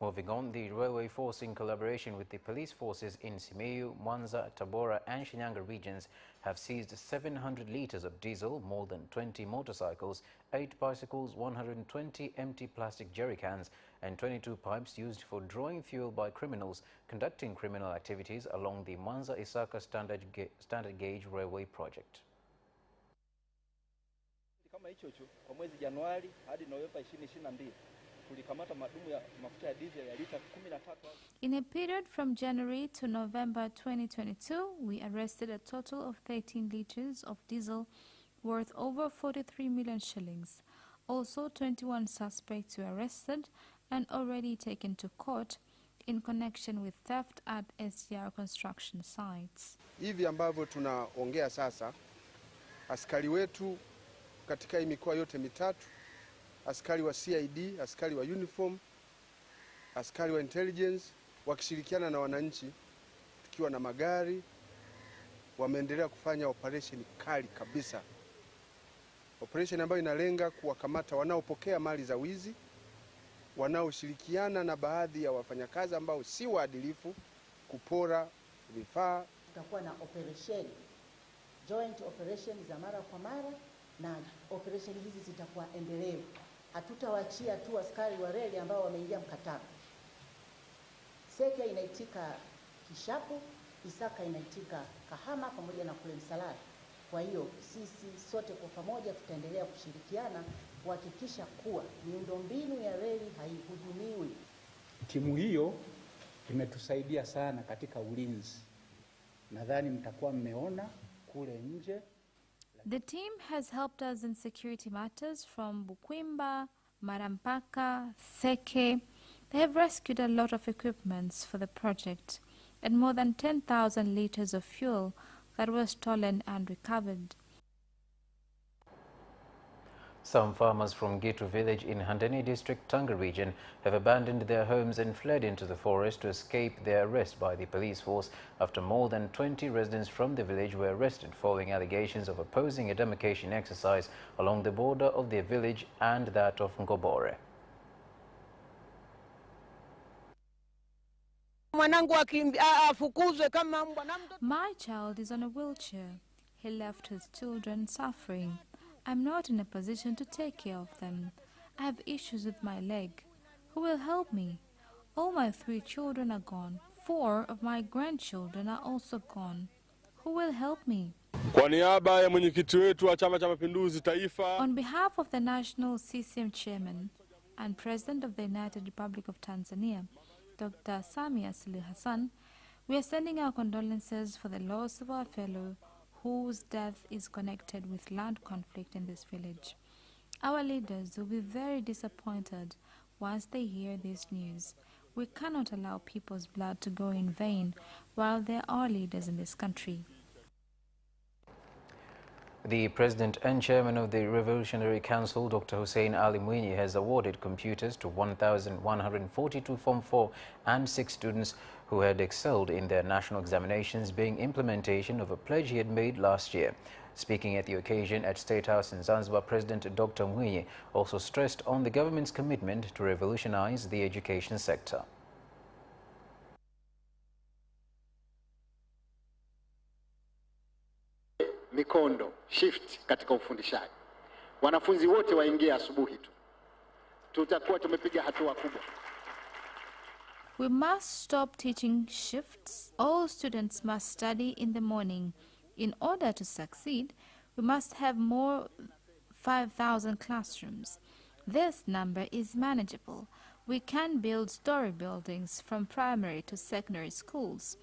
Moving on, the railway force, in collaboration with the police forces in Simiyu, Mwanza, Tabora and Shinyanga regions, have seized 700 litres of diesel, more than 20 motorcycles, 8 bicycles, 120 empty plastic jerry cans and 22 pipes used for drawing fuel by criminals conducting criminal activities along the Mwanza-Isaka standard gauge railway project. Kama hicho kwa mwezi Januari hadi Novemba 2022 tulikamata madumu ya mafuta ya diesel ya lita 13. In a period from January to November 2022, we arrested a total of 13 liters of diesel worth over 43 million shillings. Also, 21 suspects were arrested and already taken to court in connection with theft at SGR construction sites. Hivi ambavyo tunaongea sasa, askari wetu katika hii mikoa yote mitatu, askari wa CID, askari wa uniform, askari wa intelligence, wakishirikiana na wananchi, tukiwa na magari, wameendelea kufanya operation kali kabisa. Operation ambayo inalenga kuwakamata wanaopokea mali za wizi, wanaoshirikiana na baadhi ya wafanyakazi ambao si waadilifu kupora vifaa. Tutakuwa na operation, joint operation za mara kwa mara, na operation hizi zitakuwa endelevu. Hatutawachia tu askari wa reli ambao wameingia mkataba. Seke inaitika Kishapu, Isaka inaitika Kahama pamoja na kule Msalala. Kwa hiyo sisi sote kwa pamoja tutaendelea kushirikiana kuhakikisha kuwa miundombinu ya reli haihujumiwi. Timu hiyo imetusaidia sana katika ulinzi. Nadhani mtakuwa mmeona kule nje. The team has helped us in security matters from Bukwimba, Marampaka, Seke. They have rescued a lot of equipments for the project and more than 10,000 liters of fuel that was stolen and recovered. Some farmers from Gitu village in Handeni district, Tanga region, have abandoned their homes and fled into the forest to escape their arrest by the police force after more than 20 residents from the village were arrested following allegations of opposing a demarcation exercise along the border of their village and that of Ngobore. My child is on a wheelchair. He left his children suffering. I'm not in a position to take care of them. I have issues with my leg. Who will help me? All my 3 children are gone. 4 of my grandchildren are also gone. Who will help me? Kwa niaba ya mwenyekiti wetu wa Chama cha Mapinduzi Taifa, on behalf of the National CCM Chairman and President of the United Republic of Tanzania, Dr. Samia Suluhu Hassan, we are sending our condolences for the loss of our fellow whose death is connected with land conflict in this village. Our leaders will be very disappointed once they hear this news. We cannot allow people's blood to go in vain while there are leaders in this country. The President and Chairman of the Revolutionary Council, Dr. Hussein Ali Mwinyi, has awarded computers to 1,142 Form 4 and 6 students who had excelled in their national examinations, being implementation of a pledge he had made last year. Speaking at the occasion at State House in Zanzibar, President Dr. Mwinyi also stressed on the government's commitment to revolutionize the education sector. Mikondo shift katika ufundishaji. Wanafunzi wote waingie asubuhi tu. Tutakuwa tumepiga hatua kubwa. We must stop teaching shifts. All students must study in the morning. In order to succeed, we must have more 5,000 classrooms. This number is manageable. We can build story buildings from primary to secondary schools.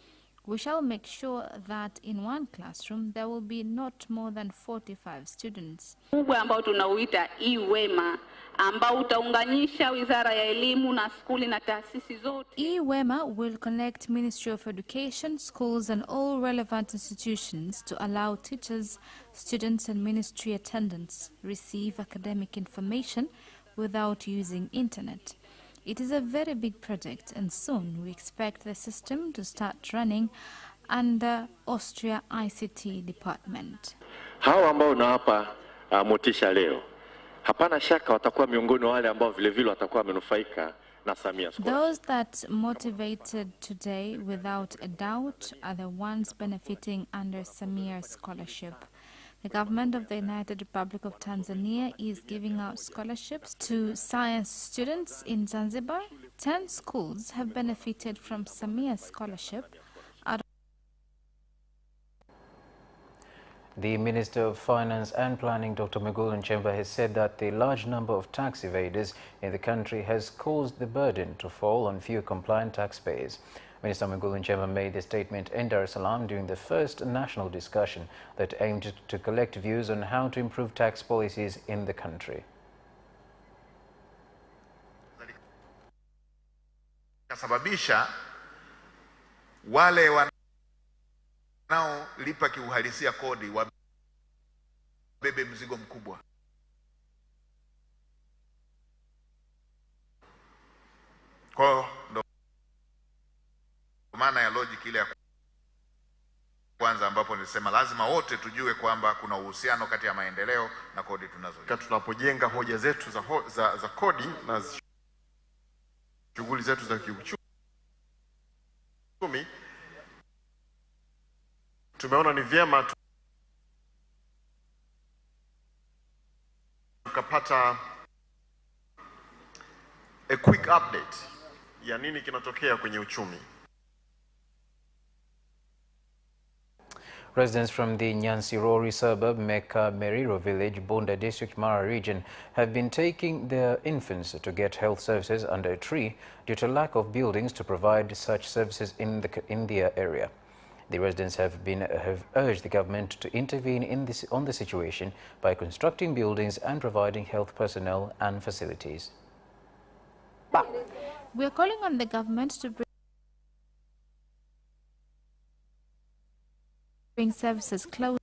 We shall make sure that in one classroom there will be not more than 45 students. Ambao tunauita e-wema ambao utaunganisha Wizara ya Elimu na skuli na taasisi zote. E-wema will connect Ministry of Education, schools and all relevant institutions to allow teachers, students and ministry attendants receive academic information without using internet. It is a very big project and soon we expect the system to start running under Austria ICT department. Hawa ambao nawapa motisha leo hapana shaka watakuwa miongoni wale ambao vile vile watakuwa wamenufaika na Samia Scholarship. Those that motivated today, without a doubt, are the ones benefiting under Samia Scholarship. The government of the United Republic of Tanzania is giving out scholarships to science students in Zanzibar. 10 schools have benefited from Samia Scholarship. The Minister of Finance and Planning, Dr. Mwigulu Nchemba, has said that the large number of tax evaders in the country has caused the burden to fall on few compliant taxpayers. Minister Mwigulu Nchemba made the statement in Dar es Salaam during the first national discussion that aimed to collect views on how to improve tax policies in the country. Kasababisha wale wanaolipa kiuhalisia kodi wabebe mzigo mkubwa. Kwa ndo maana ya logic ile ya kwanza ambapo nilisema lazima wote tujue kwamba kuna uhusiano kati ya maendeleo na kodi tunazo. Tunapojenga hoja zetu za kodi na shughuli zetu za kiuchumi, tumeona ni vyema tukapata a quick update ya nini kinatokea kwenye uchumi. Residents from the Nyansirori suburb, Mecca Meriro village, Bunda district, Mara region have been taking their infants to get health services under a tree due to lack of buildings to provide such services in their area. The residents have urged the government to intervene on the situation by constructing buildings and providing health personnel and facilities. We are calling on the government to bring services closer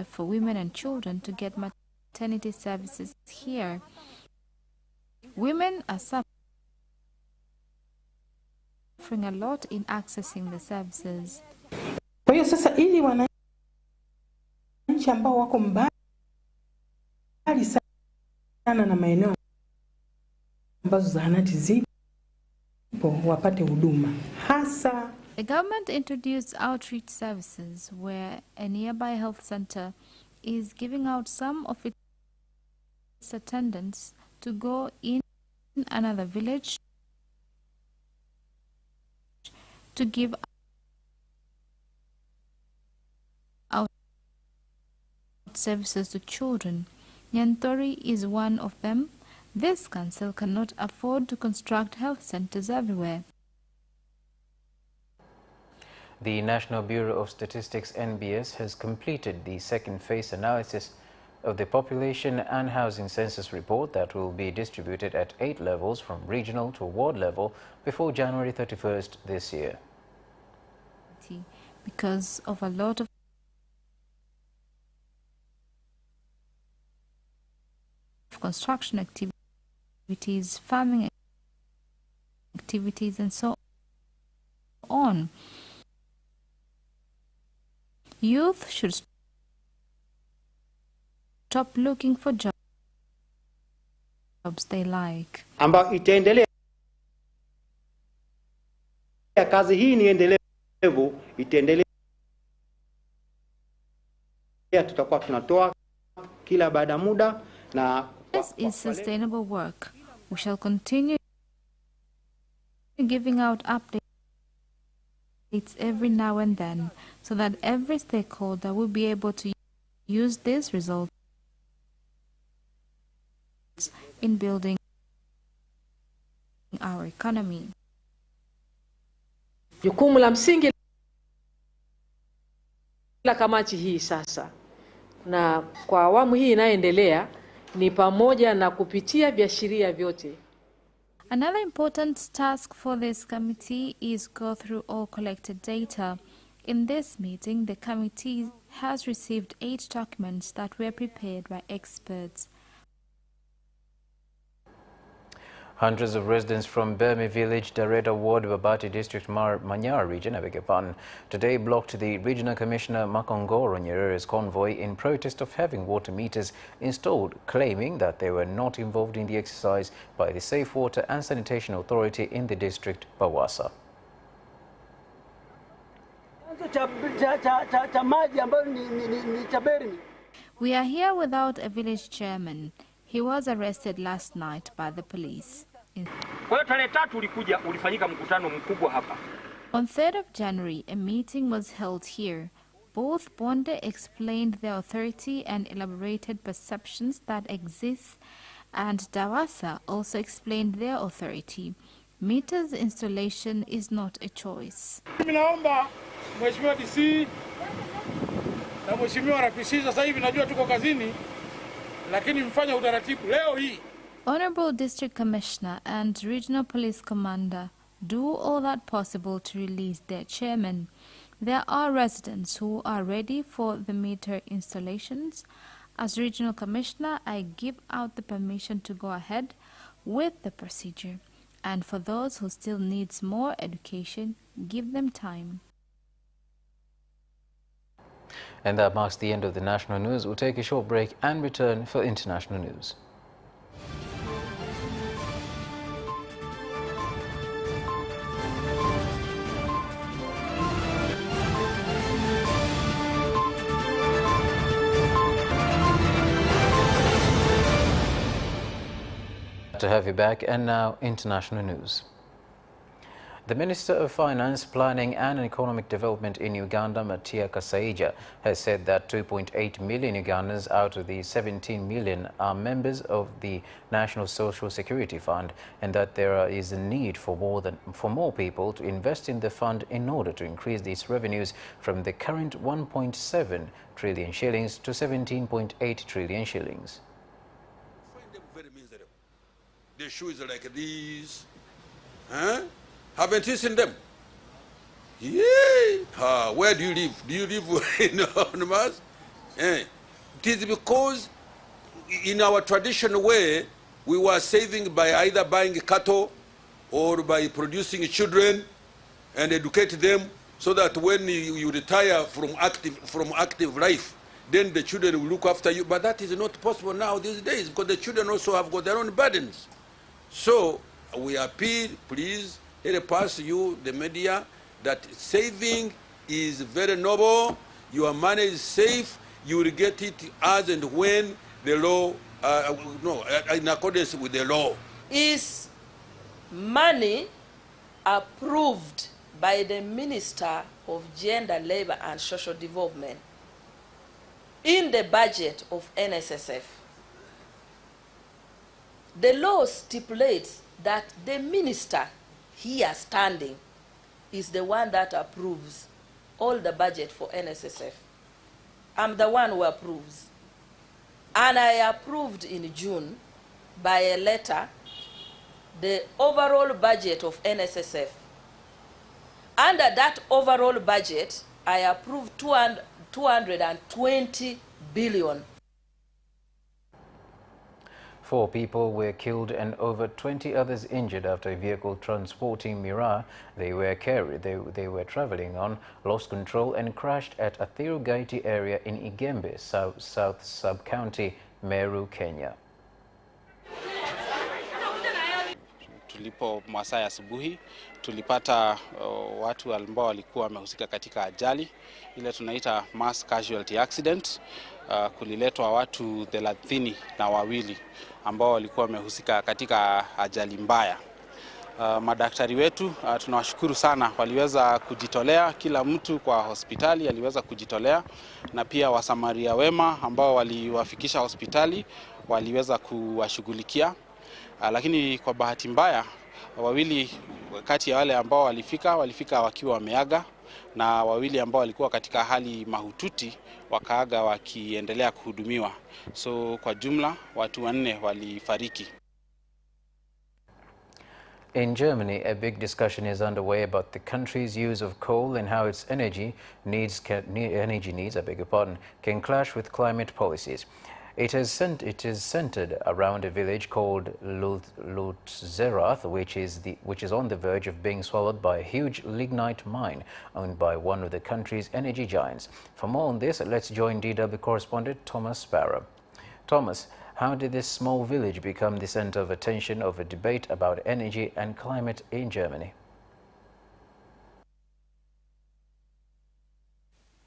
for women and children to get maternity services here. Women are suffering a lot in accessing the services. Kwa hiyo sasa ili wananchi ambao wako mbali sana na maeneo ambazo zahanati zipo wapate huduma hasa. The government introduced outreach services where a nearby health center is giving out some of its attendants to go in another village to give out services to children. Nyantori is one of them. This council cannot afford to construct health centers everywhere. The National Bureau of Statistics (NBS) has completed the second phase analysis of the population and housing census report that will be distributed at 8 levels from regional to ward level before January 31st this year. Because of a lot of construction activities, farming activities, and so on. Youth should stop looking for jobs they like. Ambayo itaendelea, kazi hii ni endelevu, itaendelea, tutakuwa tunatoa kila baada muda na this is sustainable work. We shall continue giving out updates every now and then so that every stakeholder will be able to use these results in building our economy. Jukumu la msingi la kamati hii sasa na kwa awamu hii inayoendelea ni pamoja na kupitia viashiria vyote. Another important task for this committee is go through all collected data. In this meeting, the committee has received 8 documents that were prepared by experts. Hundreds of residents from Burmi Village, Dareta Ward, Babati District, Manyara region, today blocked the Regional Commissioner Makongoro Nyerere's convoy in protest of having water meters installed, claiming that they were not involved in the exercise by the Safe Water and Sanitation Authority in the district, Bawasa. We are here without a village chairman. He was arrested last night by the police. On 3rd of January, a meeting was held here. Both Bonde explained their authority and elaborated perceptions that exist, and Dawasa also explained their authority. Meters installation is not a choice. Mheshimiwa DC na Mheshimiwa RPC sasa hivi najua tuko kazini lakini mfanya utaratibu leo hii. Honorable District Commissioner and Regional Police Commander do all that possible to release their chairman. There are residents who are ready for the meter installations. As Regional Commissioner, I give out the permission to go ahead with the procedure. And for those who still needs more education, give them time. And that marks the end of the national news. We'll take a short break and return for international news. To have you back, and now international news. The Minister of Finance, Planning and Economic Development in Uganda, Matia Kasaija, has said that 2.8 million Ugandans out of the 17 million are members of the National Social Security Fund, and that there is a need for more people to invest in the fund in order to increase its revenues from the current 1.7 trillion shillings to 17.8 trillion shillings. Find them very miserable. Their shoes are like these. Huh? Haven't you seen them? Yeah. Where do you live? Do you live on Mars? It is because in our traditional way, we were saving by either buying cattle or by producing children and educate them so that when you retire from active life, then the children will look after you. But that is not possible now these days because the children also have got their own burdens. So we appeal, please, help us, you, the media, that saving is very noble. Your money is safe. You will get it as and when the law, in accordance with the law. Is money approved by the Minister of Gender, Labor and Social Development in the budget of NSSF. The law stipulates that the minister here standing is the one that approves all the budget for NSSF. I'm the one who approves. And I approved in June by a letter the overall budget of NSSF. Under that overall budget, I approved 220 billion. 4 people were killed and over 20 others injured after a vehicle transporting miraa they were traveling on lost control and crashed at Athiru Gaiti area in Igembe, South Sub-County, Meru, Kenya. Tulipo masaa ya asubuhi tulipata watu ambao walikuwa wamehusika katika ajali ile tunaita mass casualty accident. Kuliletwa watu 32 ambao walikuwa wamehusika katika ajali mbaya. Madaktari wetu tunawashukuru sana, waliweza kujitolea, kila mtu kwa hospitali aliweza kujitolea, na pia wasamaria wema ambao waliwafikisha hospitali waliweza kuwashughulikia. Lakini kwa bahati mbaya 2 kati ya wale ambao walifika wakiwa wameaga, na 2 ambao walikuwa katika hali mahututi wakaaga wakiendelea kuhudumiwa. So kwa jumla watu 4 walifariki. In Germany, a big discussion is underway about the country's use of coal and how its energy needs can clash with climate policies. It is centered around a village called Lutzerath, which is on the verge of being swallowed by a huge lignite mine owned by one of the country's energy giants. For more on this, let's join DW correspondent Thomas Sparrow. Thomas, how did this small village become the center of attention of a debate about energy and climate in Germany?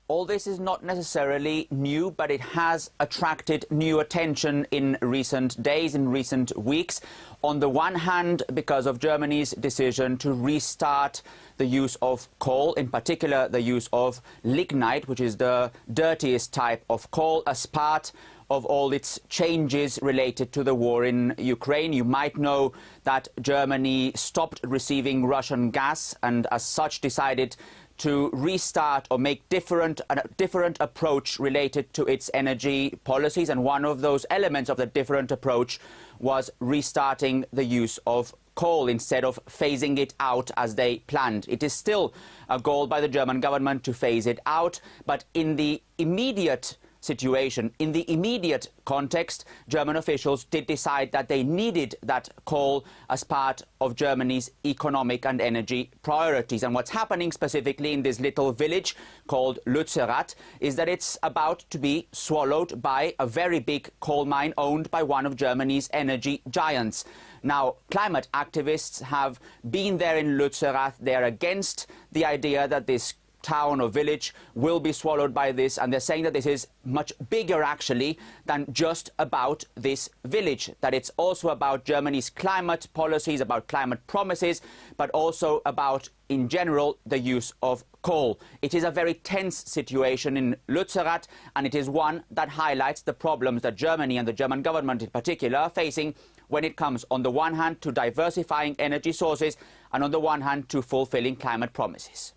All this is not necessarily new, but it has attracted new attention in recent days, in recent weeks. On the one hand, because of Germany's decision to restart the use of coal, in particular the use of lignite, which is the dirtiest type of coal, as part of all its changes related to the war in Ukraine. You might know that Germany stopped receiving Russian gas and as such decided to restart or make a different approach related to its energy policies. And one of those elements of the different approach was restarting the use of coal instead of phasing it out as they planned. It is still a goal by the German government to phase it out, but in the immediate situation, in the immediate context, German officials did decide that they needed that coal as part of Germany's economic and energy priorities. And what's happening specifically in this little village called Lutzerath is that it's about to be swallowed by a very big coal mine owned by one of Germany's energy giants. Now, climate activists have been there in Lutzerath. They're against the idea that this town or village will be swallowed by this, and they're saying that this is much bigger actually than just about this village, that it's also about Germany's climate policies, about climate promises, but also about in general the use of coal. It is a very tense situation in Lutzerath, and it is one that highlights the problems that Germany and the German government in particular are facing when it comes on the one hand to diversifying energy sources and on the one hand to fulfilling climate promises.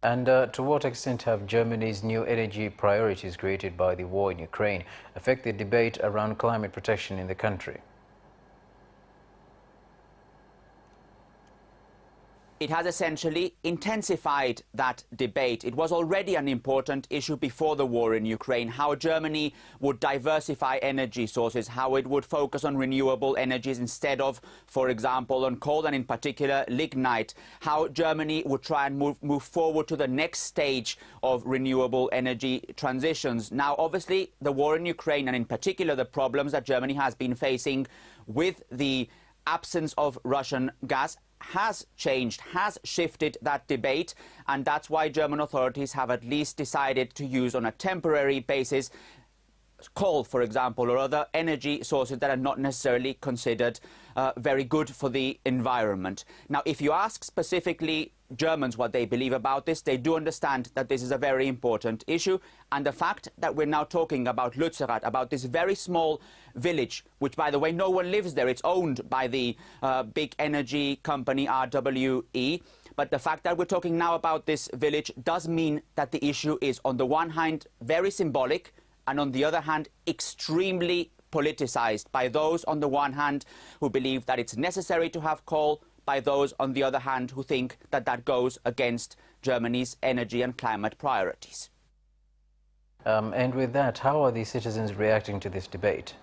And to what extent have Germany's new energy priorities created by the war in Ukraine affected the debate around climate protection in the country? It has essentially intensified that debate. It was already an important issue before the war in Ukraine, how Germany would diversify energy sources, how it would focus on renewable energies instead of, for example, on coal and in particular lignite, how Germany would try and move forward to the next stage of renewable energy transitions. Now, obviously, the war in Ukraine and in particular the problems that Germany has been facing with the absence of Russian gas has changed, has shifted that debate, and that's why German authorities have at least decided to use on a temporary basis coal, for example, or other energy sources that are not necessarily considered very good for the environment. Now, if you ask specifically Germans what they believe about this, they do understand that this is a very important issue, and the fact that we're now talking about Lutzerath, about this very small village, which, by the way, no one lives there, it's owned by the big energy company RWE, but the fact that we're talking now about this village does mean that the issue is, on the one hand, very symbolic, and on the other hand, extremely politicized by those, on the one hand, who believe that it's necessary to have coal, by those, on the other hand, who think that that goes against Germany's energy and climate priorities. And with that, how are the citizens reacting to this debate?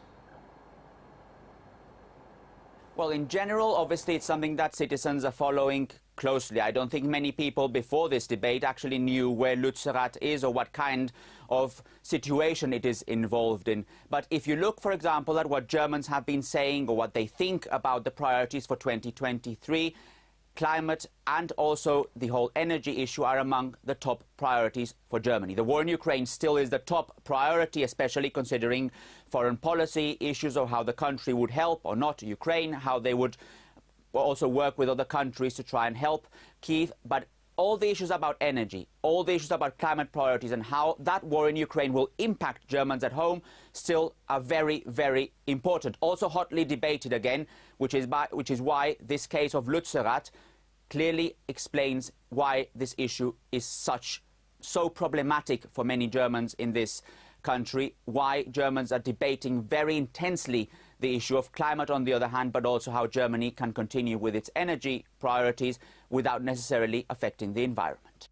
Well, in general, obviously, it's something that citizens are following closely. I don't think many people before this debate actually knew where Lutzerath is or what kind of situation it is involved in. But if you look, for example, at what Germans have been saying or what they think about the priorities for 2023, climate and also the whole energy issue are among the top priorities for Germany. The war in Ukraine still is the top priority, especially considering foreign policy issues of how the country would help or not Ukraine, how they would also work with other countries to try and help Kyiv. But all the issues about energy, all the issues about climate priorities and how that war in Ukraine will impact Germans at home still are very, very important. Also hotly debated again, which is why this case of Lutzerath clearly explains why this issue is so problematic for many Germans in this country, why Germans are debating very intensely the issue of climate on the other hand, but also how Germany can continue with its energy priorities without necessarily affecting the environment.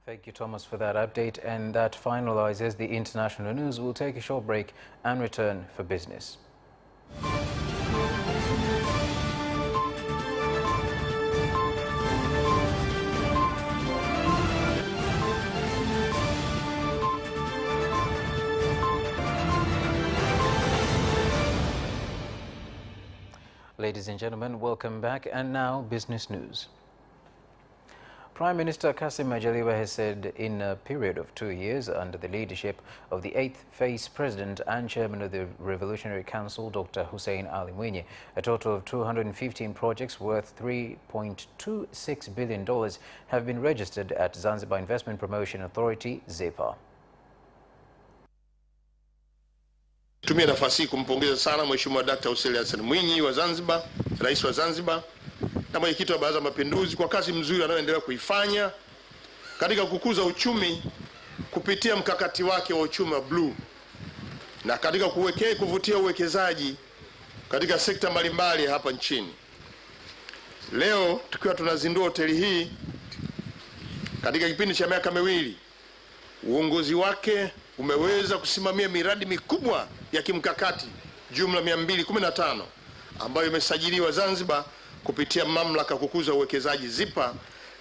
Thank you, Thomas, for that update. And that finalizes the international news. We'll take a short break and return for business. Ladies and gentlemen, welcome back. And now, business news. Prime Minister Kassim Majaliwa has said in a period of 2 years under the leadership of the 8th Vice President and Chairman of the Revolutionary Council, Dr. Hussein Ali Mwinyi, a total of 215 projects worth $3.26 billion have been registered at Zanzibar Investment Promotion Authority, ZIPA. Tumia nafasi hii kumpongeza sana Mheshimiwa Dr. Hussein Ali Mwinyi wa Zanzibar, Rais wa Zanzibar, na Mwenyekiti wa Baraza la Mapinduzi kwa kazi mzuri anayoendelea kuifanya katika kukuza uchumi kupitia mkakati wake wa uchumi wa blue na katika kuvutia uwekezaji katika sekta mbalimbali hapa nchini. Leo tukiwa tunazindua hoteli hii katika kipindi cha miaka miwili, uongozi wake umeweza kusimamia miradi mikubwa ya kimkakati jumla 215 ambayo imesajiliwa Zanzibar kupitia mamlaka kukuza uwekezaji ZIPA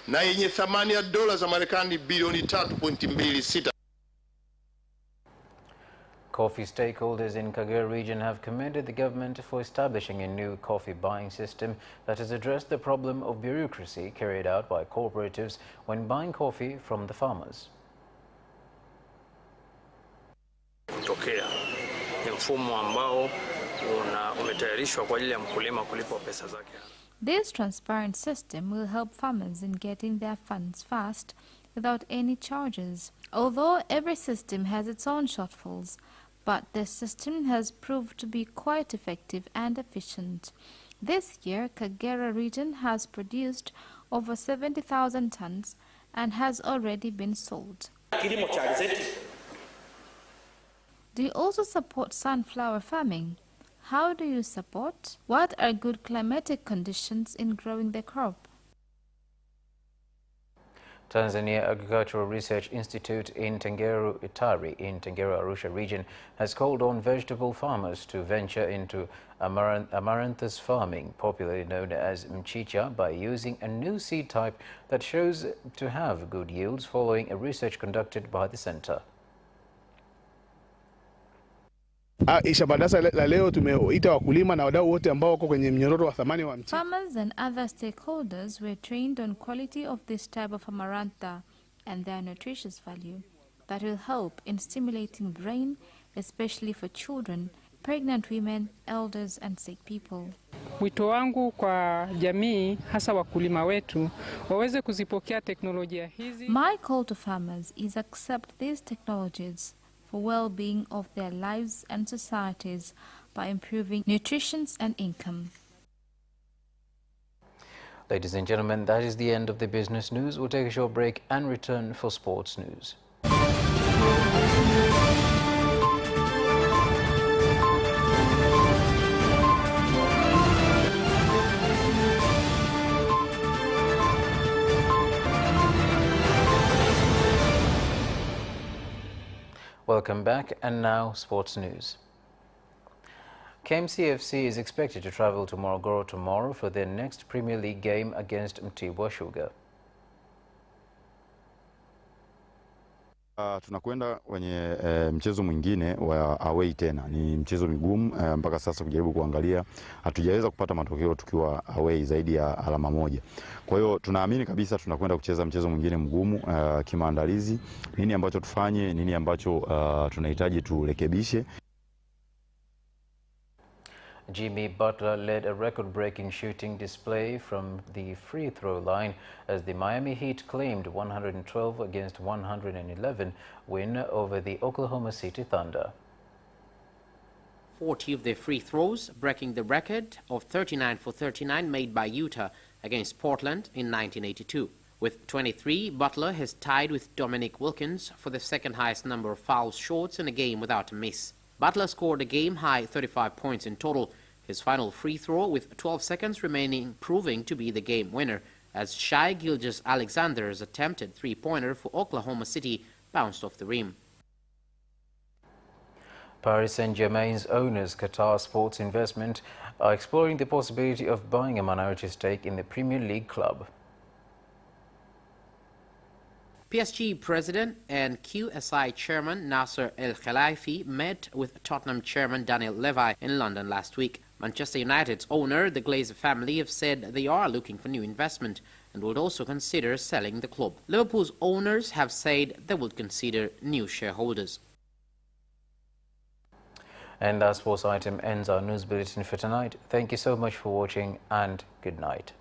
na yenye thamani ya dola za Marekani bilioni 3.26. Coffee stakeholders in Kagera region have commended the government for establishing a new coffee buying system that has addressed the problem of bureaucracy carried out by cooperatives when buying coffee from the farmers. Kutokea ni mfumo ambao umetayarishwa kwa ajili ya mkulima kulipwa pesa zake. This transparent system will help farmers in getting their funds fast without any charges. Although every system has its own shortfalls, but this system has proved to be quite effective and efficient. This year, Kagera region has produced over 70,000 tons and has already been sold. Do you also support sunflower farming? How do you support? What are good climatic conditions in growing the crop? Tanzania Agricultural Research Institute in Tengeru Itari in Tengeru Arusha region has called on vegetable farmers to venture into amaranthus farming, popularly known as mchicha, by using a new seed type that shows to have good yields following a research conducted by the center. Ishabadarasa la leo tumeita wakulima na wadau wote ambao wako kwenye mnyororo wa thamani wa mchicha. Farmers and other stakeholders were trained on quality of this type of amarantha and their nutritious value that will help in stimulating brain, especially for children, pregnant women, elders and sick people. Wito wangu kwa jamii hasa wakulima wetu waweze kuzipokea teknolojia hizi. My call to farmers is accept these technologies for well-being of their lives and societies by improving nutrition and income. Ladies and gentlemen, that is the end of the business news. We'll take a short break and return for sports news. Welcome back, and now sports news. KMCFC is expected to travel to Morogoro tomorrow for their next Premier League game against Mtibwa Sugar. Tunakwenda kwenye mchezo mwingine wa away tena. Ni mchezo migumu mpaka sasa kujaribu kuangalia. Hatujaweza kupata matokeo tukiwa away zaidi ya alama moja. Kwa hiyo tunaamini kabisa tunakwenda kucheza mchezo mwingine mgumu kimaandalizi. Nini ambacho tufanye, nini ambacho tunahitaji turekebishe. Jimmy Butler led a record-breaking shooting display from the free throw line as the Miami Heat claimed 112 against 111 win over the Oklahoma City Thunder. 40 of their free throws, breaking the record of 39 for 39 made by Utah against Portland in 1982. With 23, Butler has tied with Dominic Wilkins for the second highest number of foul shots in a game without a miss. Butler scored a game-high 35 points in total, his final free throw with 12 seconds remaining proving to be the game winner as Shai Gilgeous-Alexander's attempted three-pointer for Oklahoma City bounced off the rim. Paris Saint-Germain's owners, Qatar Sports Investment, are exploring the possibility of buying a minority stake in the Premier League club. PSG president and QSI chairman Nasser El Khelaifi met with Tottenham chairman Daniel Levy in London last week. Manchester United's owner, the Glazer family, have said they are looking for new investment and would also consider selling the club. Liverpool's owners have said they would consider new shareholders. And that sports item ends our news bulletin for tonight. Thank you so much for watching and good night.